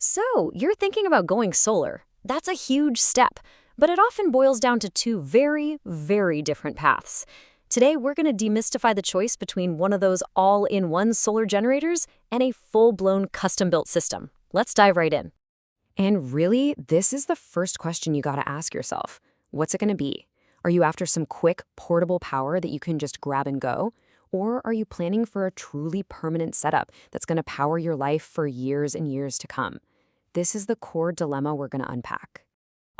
So, you're thinking about going solar. That's a huge step, but it often boils down to two very, very different paths. Today, we're going to demystify the choice between one of those all-in-one solar generators and a full-blown custom-built system. Let's dive right in. And really, this is the first question you got to ask yourself. What's it going to be? Are you after some quick, portable power that you can just grab and go? Or are you planning for a truly permanent setup that's going to power your life for years and years to come? This is the core dilemma we're going to unpack.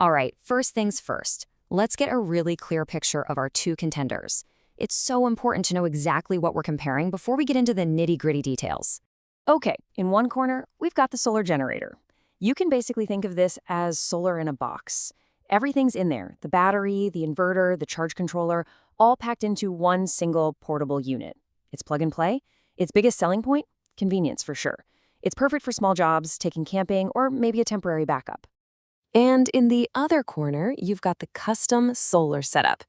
All right, first things first. Let's get a really clear picture of our two contenders. It's so important to know exactly what we're comparing before we get into the nitty-gritty details. Okay, in one corner, we've got the solar generator. You can basically think of this as solar in a box. Everything's in there, the battery, the inverter, the charge controller, all packed into one single portable unit. It's plug and play. Its biggest selling point? Convenience, for sure. It's perfect for small jobs, taking camping, or maybe a temporary backup. And in the other corner, you've got the custom solar setup.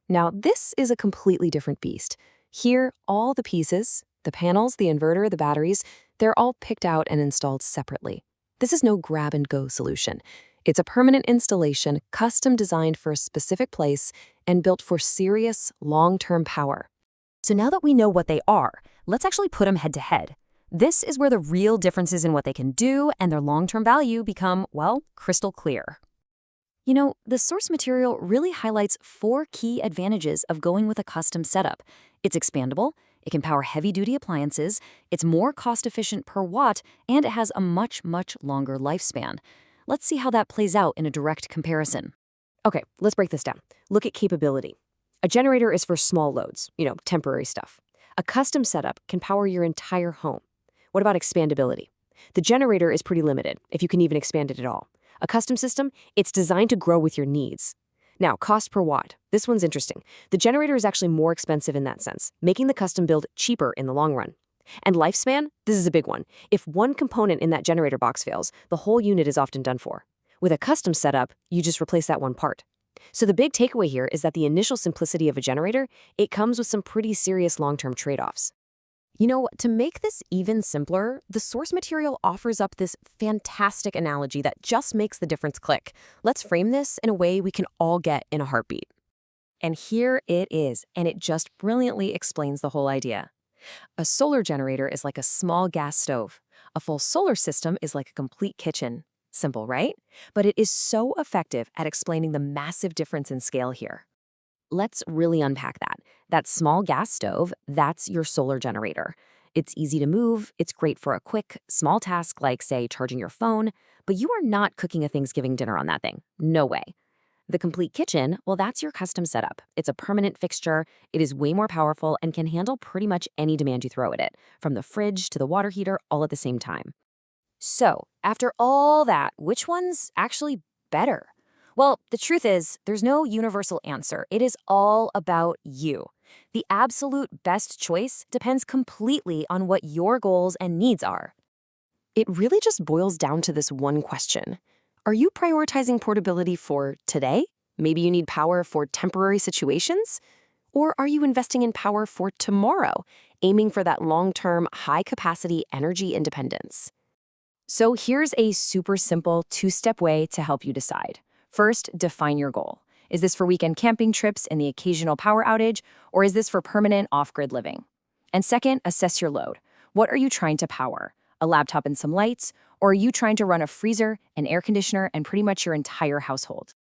Now, this is a completely different beast. Here, all the pieces, the panels, the inverter, the batteries, they're all picked out and installed separately. This is no grab-and-go solution. It's a permanent installation, custom designed for a specific place and built for serious, long-term power. So now that we know what they are, let's actually put them head-to-head. This is where the real differences in what they can do and their long-term value become, well, crystal clear. You know, the source material really highlights 4 key advantages of going with a custom setup. It's expandable, it can power heavy-duty appliances, it's more cost-efficient per watt, and it has a much, much longer lifespan. Let's see how that plays out in a direct comparison. Okay, let's break this down. Look at capability. A generator is for small loads, temporary stuff. A custom setup can power your entire home. What about expandability? The generator is pretty limited, if you can even expand it at all. A custom system, it's designed to grow with your needs. Now, cost per watt. This one's interesting. The generator is actually more expensive in that sense, making the custom build cheaper in the long run. And lifespan? This is a big one. If one component in that generator box fails, the whole unit is often done for. With a custom setup, you just replace that one part. So the big takeaway here is that the initial simplicity of a generator, it comes with some pretty serious long-term trade-offs. You know, to make this even simpler, the source material offers up this fantastic analogy that just makes the difference click. Let's frame this in a way we can all get in a heartbeat. And here it is, and it just brilliantly explains the whole idea. A solar generator is like a small gas stove. A full solar system is like a complete kitchen. Simple, right? But it is so effective at explaining the massive difference in scale here. Let's really unpack that. That small gas stove, that's your solar generator. It's easy to move, it's great for a quick, small task like, say, charging your phone, but you are not cooking a Thanksgiving dinner on that thing. No way. The complete kitchen, well, that's your custom setup. It's a permanent fixture, it is way more powerful, and can handle pretty much any demand you throw at it, from the fridge to the water heater, all at the same time. So, after all that, which one's actually better? Well, the truth is, there's no universal answer. It is all about you. The absolute best choice depends completely on what your goals and needs are. It really just boils down to this one question. Are you prioritizing portability for today? Maybe you need power for temporary situations? Or are you investing in power for tomorrow, aiming for that long-term, high-capacity energy independence? So here's a super simple 2-step way to help you decide. First, define your goal. Is this for weekend camping trips and the occasional power outage, or is this for permanent off-grid living? And second, assess your load. What are you trying to power? A laptop and some lights, or are you trying to run a freezer, an air conditioner, and pretty much your entire household?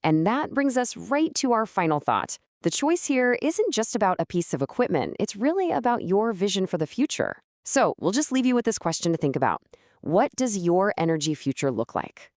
And that brings us right to our final thought. The choice here isn't just about a piece of equipment, it's really about your vision for the future. So we'll just leave you with this question to think about. What does your energy future look like?